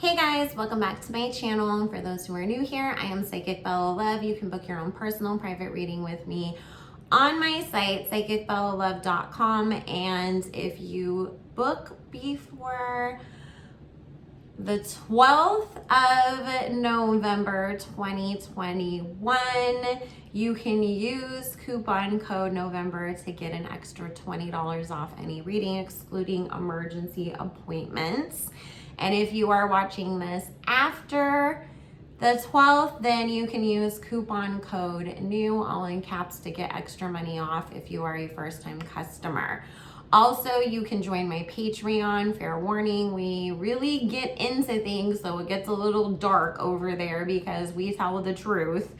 Hey guys, welcome back to my channel. And for those who are new here, I am Psychic Bella Love. You can book your own personal private reading with me on my site, psychicbellalove.com. And if you book before the 12th of November 2021, you can use coupon code November to get an extra $20 off any reading, excluding emergency appointments. And if you are watching this after the 12th, then you can use coupon code NEW, all in caps, to get extra money off if you are a first-time customer. Also, you can join my Patreon. Fair warning, we really get into things, so it gets a little dark over there because we tell the truth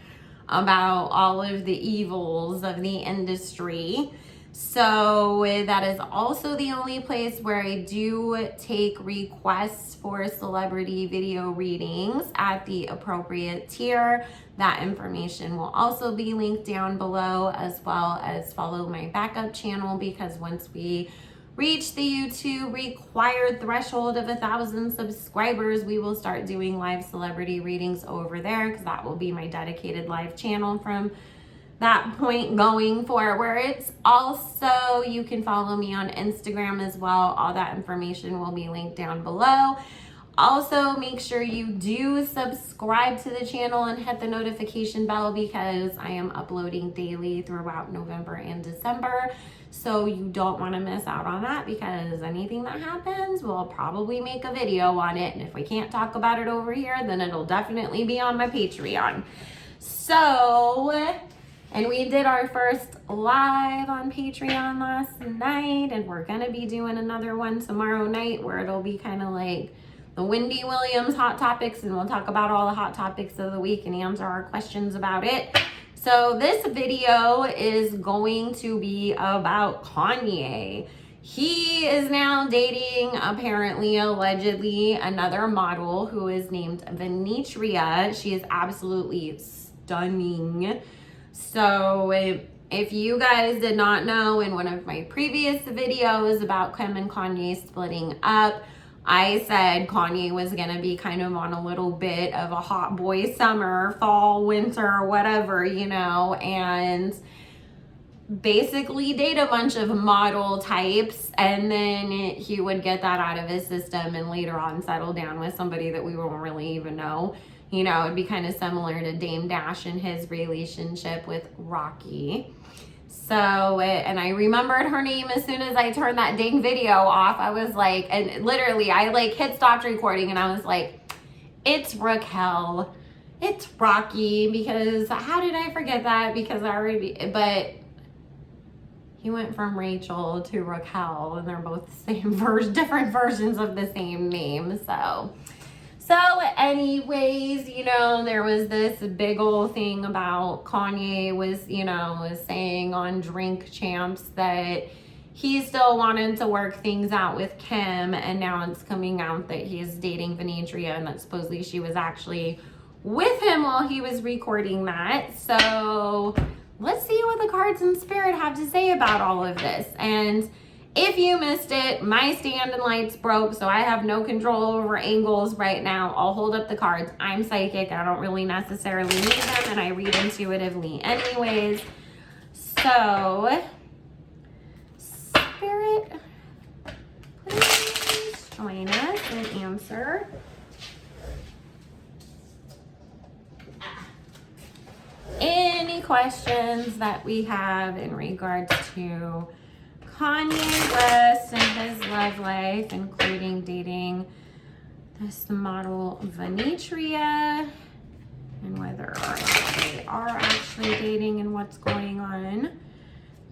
about all of the evils of the industry. So that is also the only place where I do take requests for celebrity video readings at the appropriate tier. That information will also be linked down below, as well as follow my backup channel, because once we reach the YouTube required threshold of 1,000 subscribers, we will start doing live celebrity readings over there, because that will be my dedicated live channel from that point going forwards. Also, you can follow me on Instagram as well. All that information will be linked down below. Also, make sure you do subscribe to the channel and hit the notification bell, because I am uploading daily throughout November and December. So you don't want to miss out on that, because anything that happens, we'll probably make a video on it. And if we can't talk about it over here, then it'll definitely be on my Patreon. So, and we did our first live on Patreon last night, and we're gonna be doing another one tomorrow night where it'll be kind of like the Wendy Williams Hot Topics, and we'll talk about all the hot topics of the week and answer our questions about it. So this video is going to be about Kanye. He is now dating, apparently, allegedly, another model who is named Venetria. She is absolutely stunning. So if you guys did not know, in one of my previous videos about Kim and Kanye splitting up, I said Kanye was going to be kind of on a little bit of a hot boy summer, fall, winter, whatever, you know, and basically date a bunch of model types, and then he would get that out of his system and later on settle down with somebody that we won't really even know. You know, it'd be kind of similar to Dame Dash and his relationship with Rocky. So, and I remembered her name as soon as I turned that dang video off. I was like, and literally I like hit stopped recording and I was like, it's Raquel, it's Rocky, because how did I forget that? Because I already, but he went from Rachel to Raquel, and they're both the same different versions of the same name. So anyways, you know, there was this big old thing about Kanye was saying on Drink Champs that he still wanted to work things out with Kim, and now it's coming out that he's dating Venetria, and that supposedly she was actually with him while he was recording that. So let's see what the cards in spirit have to say about all of this. And if you missed it, my stand and lights broke, so I have no control over angles right now. I'll hold up the cards. I'm psychic. I don't really necessarily need them, and I read intuitively anyways. So, Spirit, please join us and answer any questions that we have in regards to Kanye West and his love life, including dating this model Venetria, and whether or not they are actually dating and what's going on.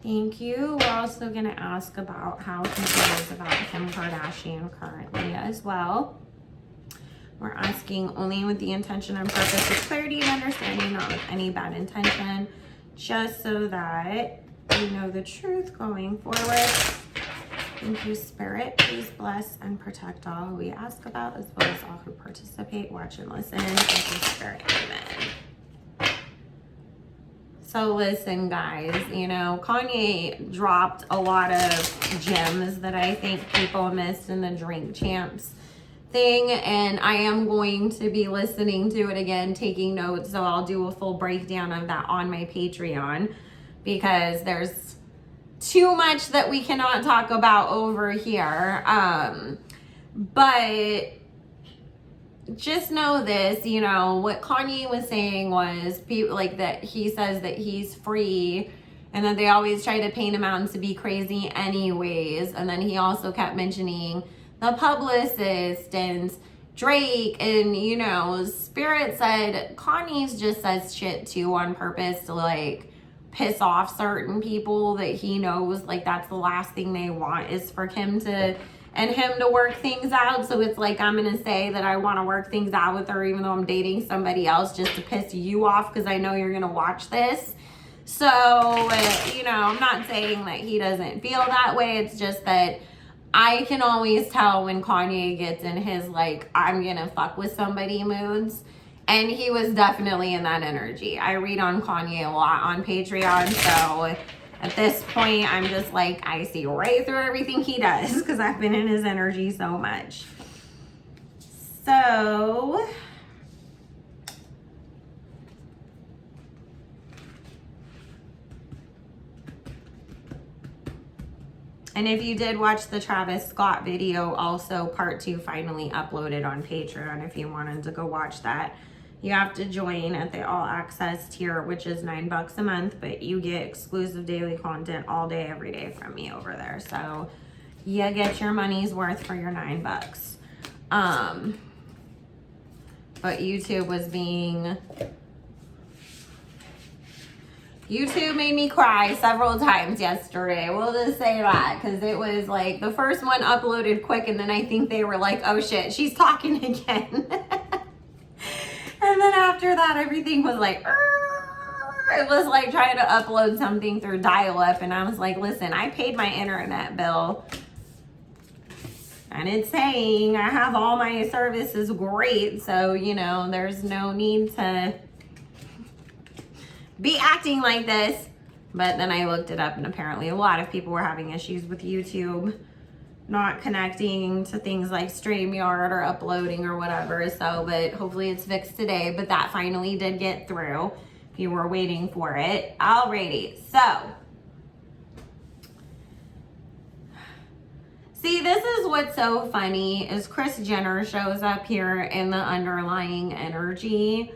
Thank you. We're also going to ask about how he feels about Kim Kardashian currently as well. We're asking only with the intention and purpose of clarity and understanding, not with any bad intention, just so that we know the truth going forward. Thank you, Spirit. Please bless and protect all who we ask about, as well as all who participate, watch, and listen. Thank you, Spirit. Amen. So listen, guys, you know, Kanye dropped a lot of gems that I think people missed in the Drink Champs thing, and I am going to be listening to it again, taking notes, so I'll do a full breakdown of that on my Patreon, because there's too much that we cannot talk about over here. But just know this, you know, what Kanye was saying was people like that, he says that he's free and that they always try to paint him out to be crazy anyways. And then he also kept mentioning the publicist and Drake, and you know, Spirit said Kanye's just says shit too on purpose to like piss off certain people that he knows like that's the last thing they want is for Kim to and him to work things out. So it's like, I'm gonna say that I want to work things out with her even though I'm dating somebody else just to piss you off because I know you're gonna watch this. So you know, I'm not saying that he doesn't feel that way, it's just that I can always tell when Kanye gets in his like I'm gonna fuck with somebody moods, and he was definitely in that energy. I read on Kanye a lot on Patreon, so at this point, I'm just like, I see right through everything he does because I've been in his energy so much. So, and if you did watch the Travis Scott video, also part 2 finally uploaded on Patreon if you wanted to go watch that. You have to join at the all access tier, which is $9 a month, but you get exclusive daily content all day, every day from me over there. So you get your money's worth for your $9. But YouTube made me cry several times yesterday. We'll just say that, because it was like the first one uploaded quick, and then I think they were like, oh shit, she's talking again. And then after that, everything was like, it was like trying to upload something through dial-up. And I was like, listen, I paid my internet bill. And it's saying I have all my services great. So, you know, there's no need to be acting like this. But then I looked it up, and apparently a lot of people were having issues with YouTube not connecting to things like StreamYard or uploading or whatever. So, but hopefully it's fixed today. But that finally did get through if you were waiting for it. Alrighty, so see, this is what's so funny is Kris Jenner shows up here in the underlying energy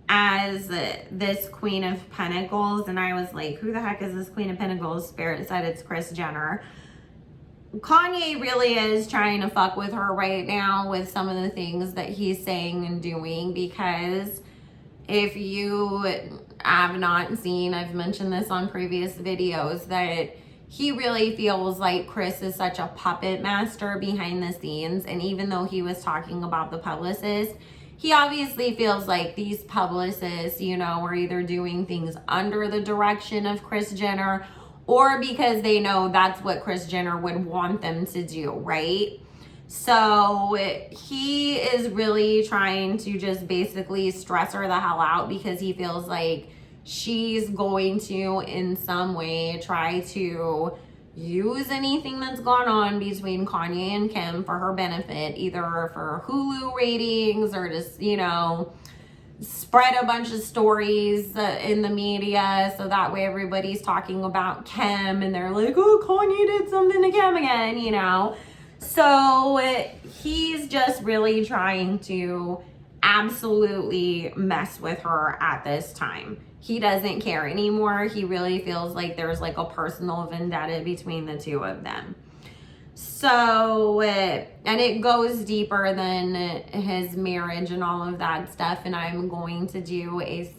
as this Queen of Pentacles, and I was like, who the heck is this Queen of Pentacles? Spirit said it's Kris Jenner. Kanye really is trying to fuck with her right now with some of the things that he's saying and doing, because if you have not seen, I've mentioned this on previous videos, that he really feels like Kris is such a puppet master behind the scenes. And even though he was talking about the publicist, he obviously feels like these publicists, you know, are either doing things under the direction of Kris Jenner or because they know that's what Kris Jenner would want them to do, right? So he is really trying to just basically stress her the hell out because he feels like she's going to, in some way, try to use anything that's gone on between Kanye and Kim for her benefit, either for Hulu ratings or just, you know, spread a bunch of stories in the media so that way everybody's talking about Kim and they're like, oh, Kanye did something to Kim again, you know. So he's just really trying to absolutely mess with her at this time. He doesn't care anymore. He really feels like there's like a personal vendetta between the two of them. So, and it goes deeper than his marriage and all of that stuff. And I'm going to do a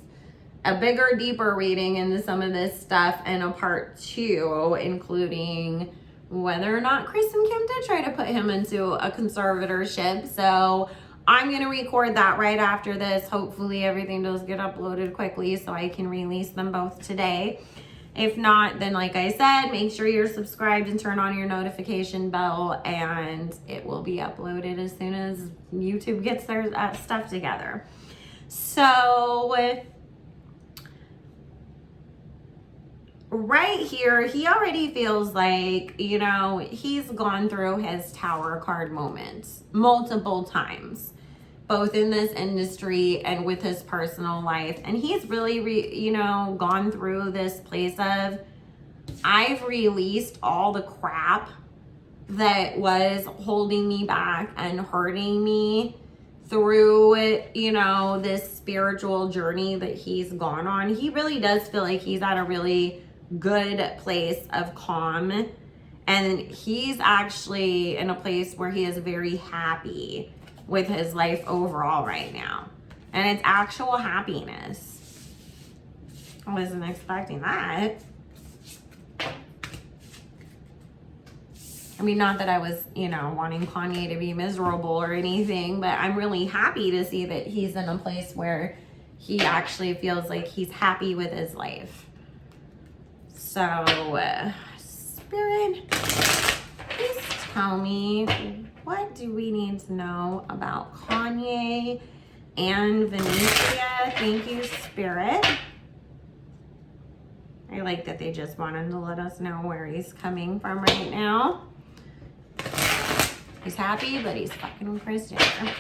bigger, deeper reading into some of this stuff in a part 2, including whether or not Kris and Kim did try to put him into a conservatorship. So I'm going to record that right after this. Hopefully everything does get uploaded quickly so I can release them both today. If not, then like I said, make sure you're subscribed and turn on your notification bell, and it will be uploaded as soon as YouTube gets their stuff together. So right here, he already feels like, you know, he's gone through his tower card moments multiple times, both in this industry and with his personal life. And he's really, you know, gone through this place of, I've released all the crap that was holding me back and hurting me through, you know, this spiritual journey that he's gone on. He really does feel like he's at a really good place of calm, and he's actually in a place where he is very happy with his life overall right now, and it's actual happiness. I wasn't expecting that. I mean, not that I was, you know, wanting Kanye to be miserable or anything, but I'm really happy to see that he's in a place where he actually feels like he's happy with his life. So, Spirit, please tell me, what do we need to know about Kanye and Venetria? Thank you, Spirit. I like that they just wanted to let us know where he's coming from right now. He's happy, but he's fucking with Kris Jenner.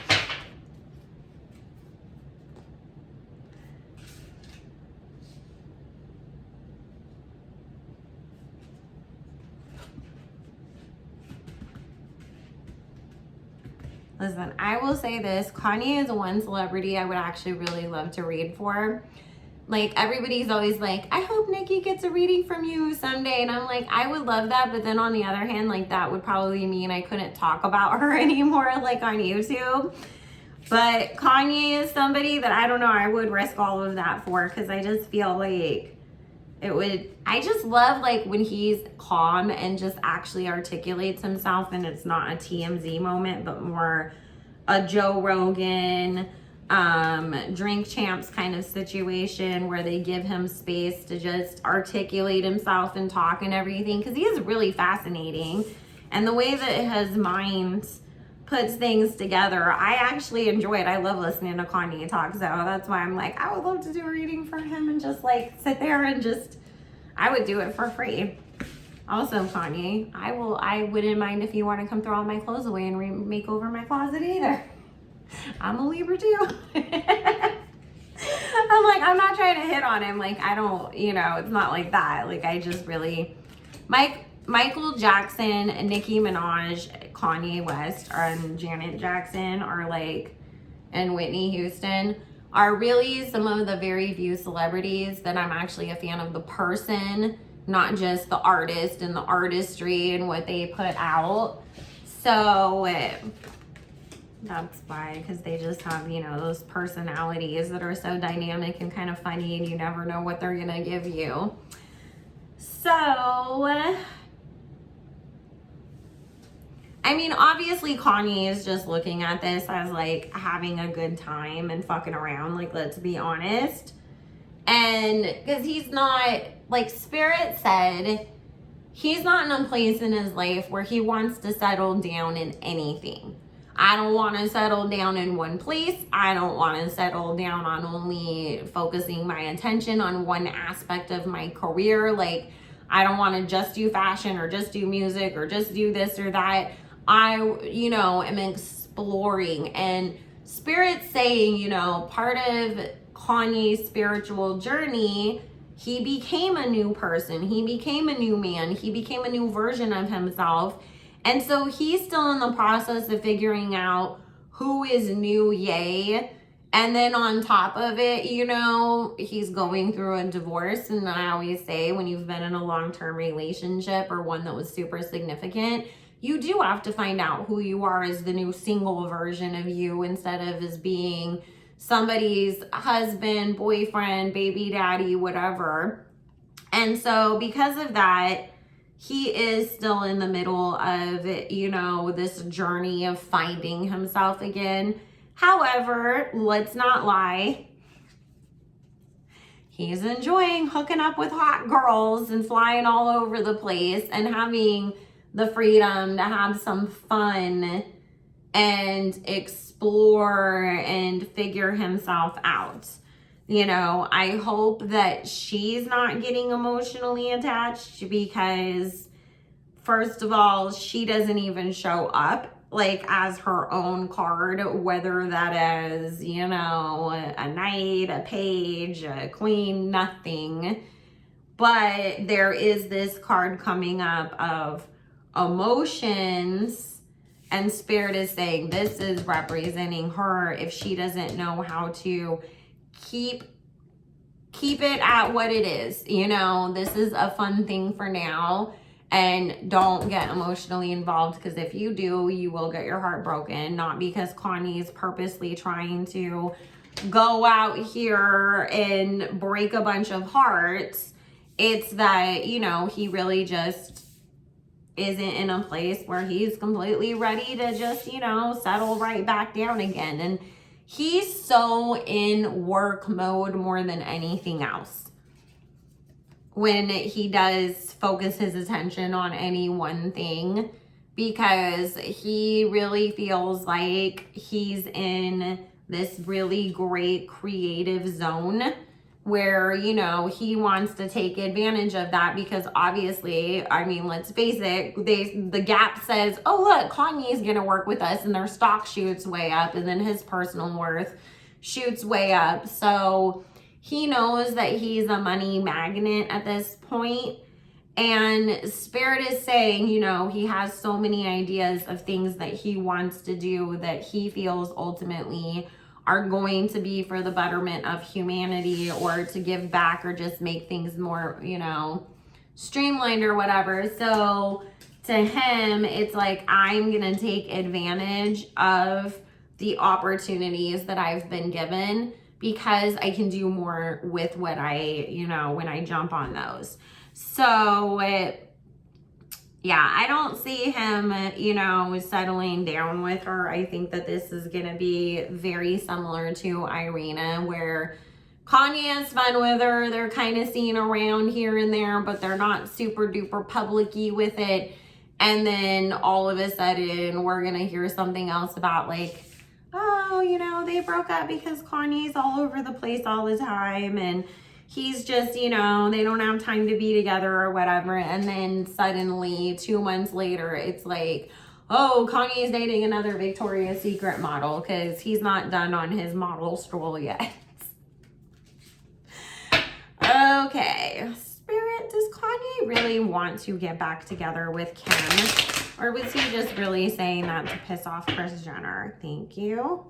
Listen, I will say this. Kanye is one celebrity I would actually really love to read for. Like, everybody's always like, I hope Nikki gets a reading from you someday. And I'm like, I would love that. But then on the other hand, like, that would probably mean I couldn't talk about her anymore, like on YouTube. But Kanye is somebody that I don't know, I would risk all of that for, because I just feel like it would, I just love like when he's calm and just actually articulates himself, and it's not a TMZ moment, but more a Joe Rogan, Drink Champs kind of situation where they give him space to just articulate himself and talk and everything, because he is really fascinating. And the way that his mind puts things together, I actually enjoy it. I love listening to Kanye talk, so that's why I'm like, I would love to do a reading for him and just like sit there and just, I would do it for free. Also, Kanye, I wouldn't mind if you want to come throw all my clothes away and make over my closet either. I'm a Libra too. I'm like, I'm not trying to hit on him. Like, I don't, you know, it's not like that. Like, I just really, Michael Jackson, Nicki Minaj, Kanye West, and Janet Jackson are like, and Whitney Houston are really some of the very few celebrities that I'm actually a fan of the person, not just the artist and the artistry and what they put out. So that's why, because they just have, you know, those personalities that are so dynamic and kind of funny, and you never know what they're gonna give you. So, I mean, obviously Kanye is just looking at this as like having a good time and fucking around, like, let's be honest. And because he's not, like Spirit said, he's not in a place in his life where he wants to settle down in anything. I don't want to settle down in one place. I don't want to settle down on only focusing my attention on one aspect of my career. Like, I don't want to just do fashion or just do music or just do this or that. I, you know, am exploring. And Spirit's saying, you know, part of Kanye's spiritual journey, he became a new person. He became a new man. He became a new version of himself. And so he's still in the process of figuring out who is new, yay. And then on top of it, you know, he's going through a divorce. And I always say, when you've been in a long-term relationship or one that was super significant, you do have to find out who you are as the new single version of you, instead of as being somebody's husband, boyfriend, baby daddy, whatever. And so because of that, he is still in the middle of, you know, this journey of finding himself again. However, let's not lie, he's enjoying hooking up with hot girls and flying all over the place and having the freedom to have some fun and explore and figure himself out. You know, I hope that she's not getting emotionally attached, because first of all, she doesn't even show up like as her own card, whether that is, you know, a knight, a page, a queen, nothing. But there is this card coming up of emotions, and Spirit is saying this is representing her if she doesn't know how to keep it at what it is. You know, this is a fun thing for now, and don't get emotionally involved, because if you do, you will get your heart broken. Not because Kanye's purposely trying to go out here and break a bunch of hearts. It's that, you know, he really just isn't in a place where he's completely ready to just, you know, settle right back down again. And he's so in work mode more than anything else when he does focus his attention on any one thing, because he really feels like he's in this really great creative zone where, you know, he wants to take advantage of that, because obviously, I mean, let's face it, the Gap says, oh look, Kanye's gonna work with us, and their stock shoots way up, and then his personal worth shoots way up. So he knows that he's a money magnet at this point. And Spirit is saying, you know, he has so many ideas of things that he wants to do that he feels ultimately are going to be for the betterment of humanity, or to give back, or just make things more, you know, streamlined or whatever. So to him, it's like, I'm going to take advantage of the opportunities that I've been given, because I can do more with what I, you know, when I jump on those. So yeah, I don't see him, you know, settling down with her. I think that this is going to be very similar to Irina, where Kanye has fun with her. They're kind of seen around here and there, but they're not super duper public-y with it. And then all of a sudden, we're going to hear something else about, like, oh, you know, they broke up because Kanye's all over the place all the time, and he's just, you know, they don't have time to be together or whatever. And then suddenly 2 months later, it's like, oh, Kanye's dating another Victoria's Secret model because he's not done on his model stroll yet. Okay, Spirit, does Kanye really want to get back together with Kim? Or was he just really saying that to piss off Kris Jenner? Thank you.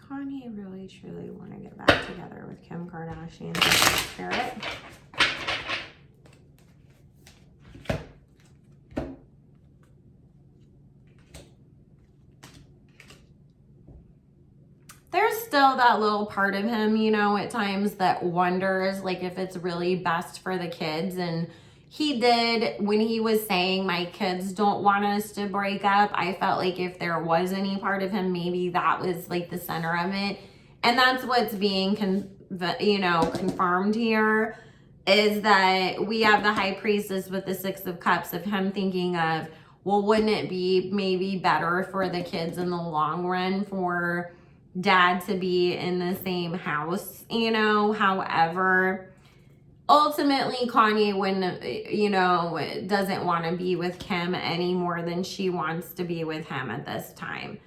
Kanye really truly want to get back together with Kim Kardashian? Spirit. There's still that little part of him, you know, at times that wonders, like, if it's really best for the kids. And he did, when he was saying, my kids don't want us to break up, I felt like if there was any part of him, maybe that was like the center of it. And that's what's being, confirmed here, is that we have the High Priestess with the Six of Cups, of him thinking of, well, wouldn't it be maybe better for the kids in the long run for Dad to be in the same house, you know? However, ultimately Kanye doesn't want to be with Kim any more than she wants to be with him at this time.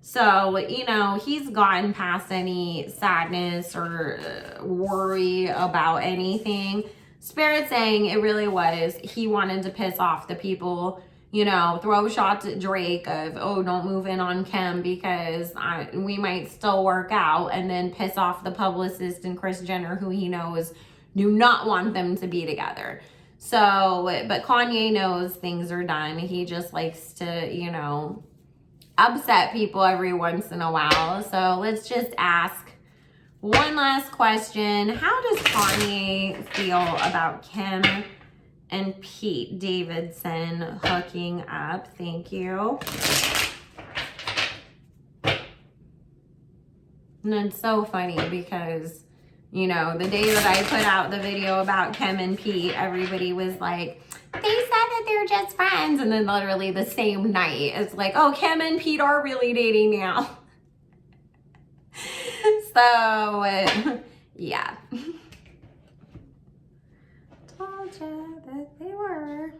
So, you know, he's gotten past any sadness or worry about anything. Spirit saying it really was, he wanted to piss off the people, you know, throw shots at Drake of, oh, don't move in on Kim because we might still work out, and then piss off the publicist and Kris Jenner, who he knows do not want them to be together. So, but Kanye knows things are done. He just likes to, you know, upset people every once in a while. So let's just ask one last question. How does Kanye feel about Kim and Pete Davidson hooking up? Thank you. And it's so funny because, you know, the day that I put out the video about Kim and Pete, everybody was like, they said that they're just friends. And then literally the same night, it's like, oh, Kim and Pete are really dating now. So, yeah. Told you that they were.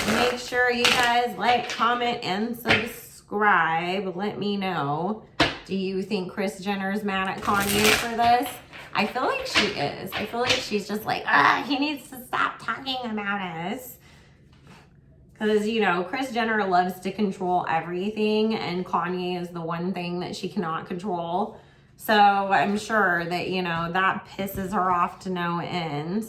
Make sure you guys like, comment, and subscribe. Let me know. Do you think Kris Jenner's mad at Kanye for this? I feel like she is. I feel like she's just like, he needs to stop talking about us. Because, you know, Kris Jenner loves to control everything, and Kanye is the one thing that she cannot control. So I'm sure that, you know, that pisses her off to no end.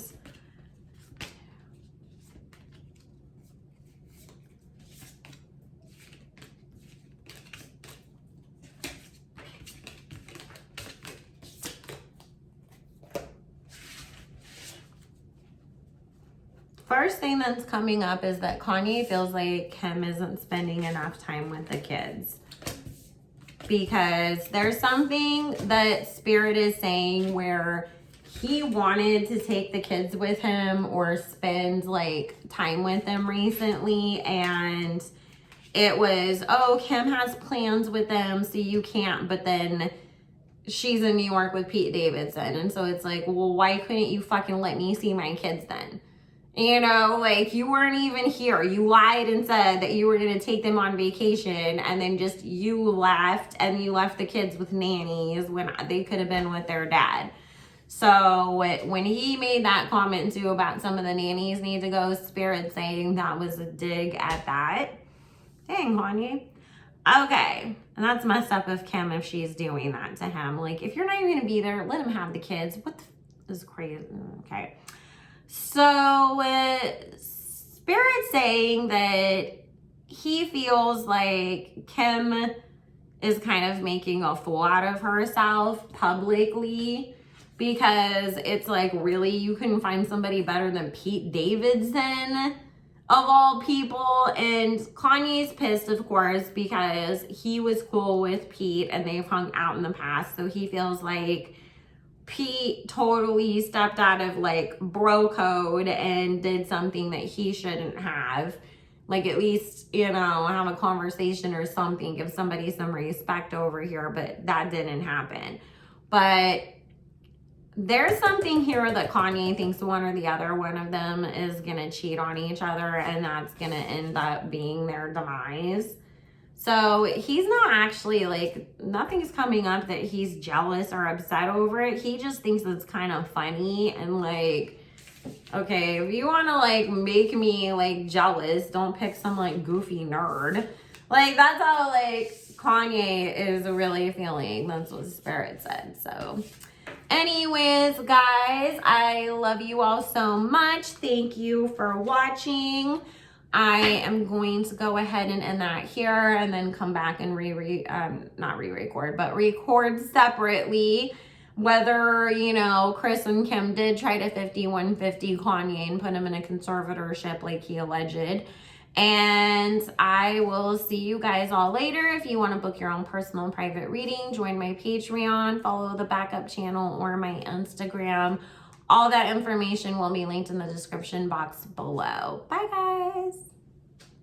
First thing that's coming up is that Kanye feels like Kim isn't spending enough time with the kids. Because there's something that Spirit is saying where he wanted to take the kids with him or spend like time with them recently, and it was, oh, Kim has plans with them, so you can't, but then she's in New York with Pete Davidson. And so it's like, well, why couldn't you fucking let me see my kids then? You know, like, you weren't even here. You lied and said that you were going to take them on vacation, and then just you left, and you left the kids with nannies when they could have been with their dad. So when he made that comment too about some of the nannies need to go, Spirit saying that was a dig at that. Dang, Kanye. Okay, and that's messed up of Kim if she's doing that to him. Like, if you're not even going to be there, let him have the kids. What the is crazy. Okay. So, Spirit saying that he feels like Kim is kind of making a fool out of herself publicly, because it's like, really, you couldn't find somebody better than Pete Davidson of all people. And Kanye's pissed, of course, because he was cool with Pete and they've hung out in the past. So he feels like Pete totally stepped out of like bro code and did something that he shouldn't have. Like, at least, you know, have a conversation or something, give somebody some respect over here, but that didn't happen. But there's something here that Kanye thinks one or the other one of them is gonna cheat on each other, and that's gonna end up being their demise. So he's not actually, like, nothing's coming up that he's jealous or upset over it. He just thinks it's kind of funny, and like, okay, if you want to like make me like jealous, don't pick some like goofy nerd. Like, that's how like Kanye is really feeling. That's what Spirit said. So anyways, guys, I love you all so much. Thank you for watching. I am going to go ahead and end that here, and then come back and not re-record, but record separately. Whether, you know, Kris and Kim did try to 5150 Kanye and put him in a conservatorship like he alleged. And I will see you guys all later. If you want to book your own personal and private reading, join my Patreon, follow the backup channel or my Instagram. All that information will be linked in the description box below. Bye, guys.